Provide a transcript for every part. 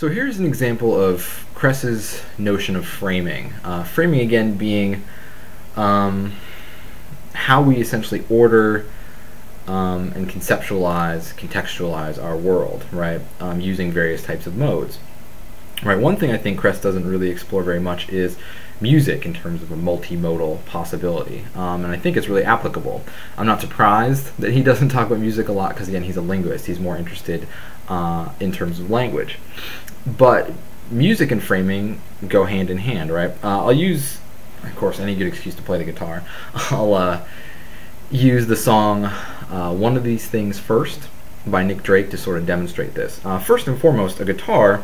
So here's an example of Kress's notion of framing. Framing, again, being how we essentially order and contextualize our world, right? Using various types of modes. Right. One thing I think Kress doesn't really explore very much is music in terms of a multimodal possibility, and I think it's really applicable. I'm not surprised that he doesn't talk about music a lot because, again, he's a linguist. He's more interested in terms of language. But music and framing go hand in hand, right? I'll use, of course, any good excuse to play the guitar. I'll use the song One of These Things First by Nick Drake to sort of demonstrate this. First and foremost, a guitar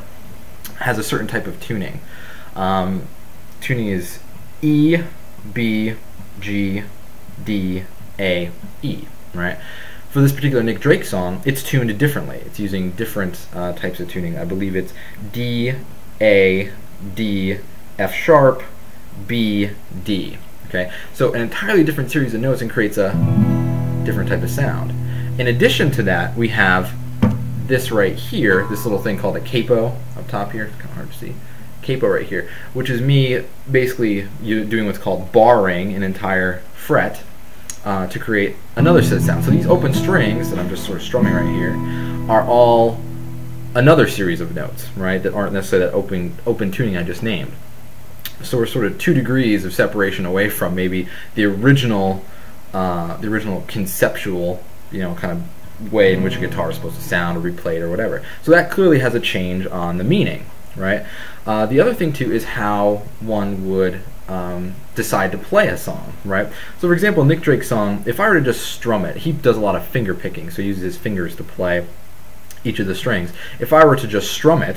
has a certain type of tuning. Tuning is E, B, G, D, A, E, right? For this particular Nick Drake song, it's tuned differently. It's using different types of tuning. I believe it's D, A, D, F sharp, B, D. Okay, so an entirely different series of notes and creates a different type of sound. In addition to that, we have this right here, this little thing called a capo up top here. It's kind of hard to see. Capo right here, which is me basically doing what's called barring an entire fret to create another set of sounds. So these open strings that I'm just sort of strumming right here are all another series of notes, right, that aren't necessarily that open tuning I just named. So we're sort of 2 degrees of separation away from maybe the original conceptual, kind of way in which a guitar is supposed to sound or be played or whatever. So that clearly has a change on the meaning, right? The other thing too is how one would decide to play a song, right? So for example, Nick Drake's song, if I were to just strum it, he does a lot of finger picking, so he uses his fingers to play each of the strings. If I were to just strum it,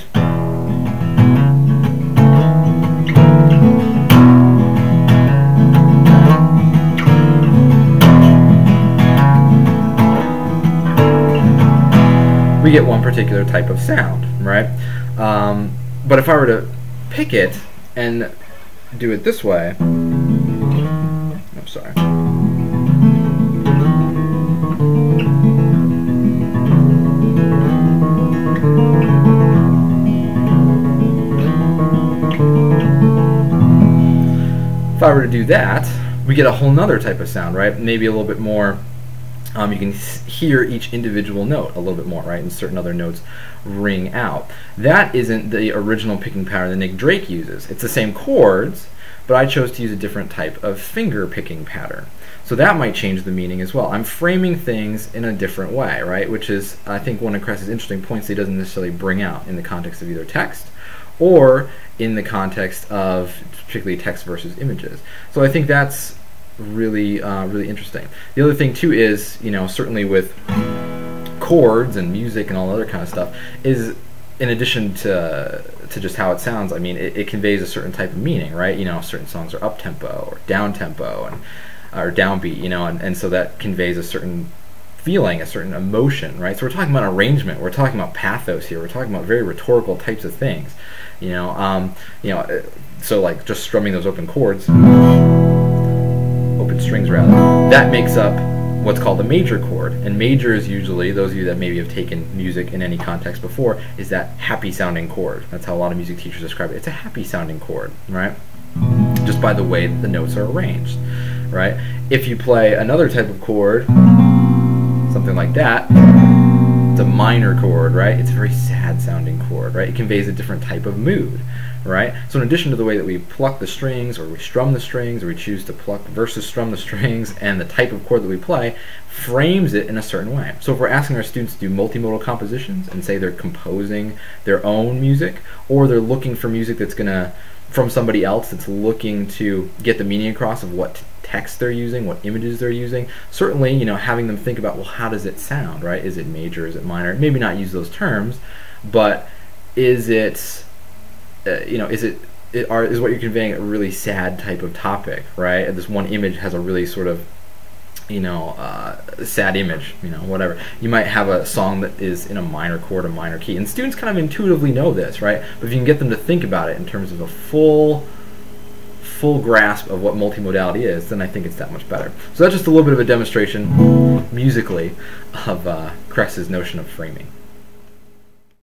we get one particular type of sound, right? But if I were to pick it and do it this way, I'm sorry. If I were to do that, we get a whole nother type of sound, right? Maybe a little bit more. You can hear each individual note a little bit more, right? And certain other notes ring out. That isn't the original picking pattern that Nick Drake uses. It's the same chords, but I chose to use a different type of finger picking pattern. So that might change the meaning as well. I'm framing things in a different way, right? Which is, I think, one of Kress's interesting points that he doesn't necessarily bring out in the context of either text or in the context of particularly text versus images. So I think that's really really interesting. The other thing too is, certainly with chords and music and all other kind of stuff, is in addition to just how it sounds, I mean, it conveys a certain type of meaning, right? Certain songs are up tempo or down tempo and or downbeat, and so that conveys a certain feeling, a certain emotion, right? So we're talking about arrangement, we're talking about pathos here, we're talking about very rhetorical types of things, so like just strumming those open chords, open strings rather, that makes up what's called a major chord. And major is usually, those of you that maybe have taken music in any context before, is that happy sounding chord. That's how a lot of music teachers describe it. It's a happy sounding chord, right? Just by the way the notes are arranged, right? If you play another type of chord, something like that, it's a minor chord, right? It's a very sad sounding chord, right? It conveys a different type of mood, right? So in addition to the way that we pluck the strings, or we strum the strings, or we choose to pluck versus strum the strings, and the type of chord that we play frames it in a certain way. So if we're asking our students to do multimodal compositions and say they're composing their own music, or they're looking for music that's gonna, from somebody else that's looking to get the meaning across of what text they're using, what images they're using, certainly, having them think about, well, how does it sound, right? Is it major, is it minor? Maybe not use those terms, but is it, is what you're conveying a really sad type of topic, right? And this one image has a really sort of, sad image, whatever. You might have a song that is in a minor chord, a minor key, and students kind of intuitively know this, right? But if you can get them to think about it in terms of a full grasp of what multimodality is, then I think it's that much better. So that's just a little bit of a demonstration musically of Kress's notion of framing.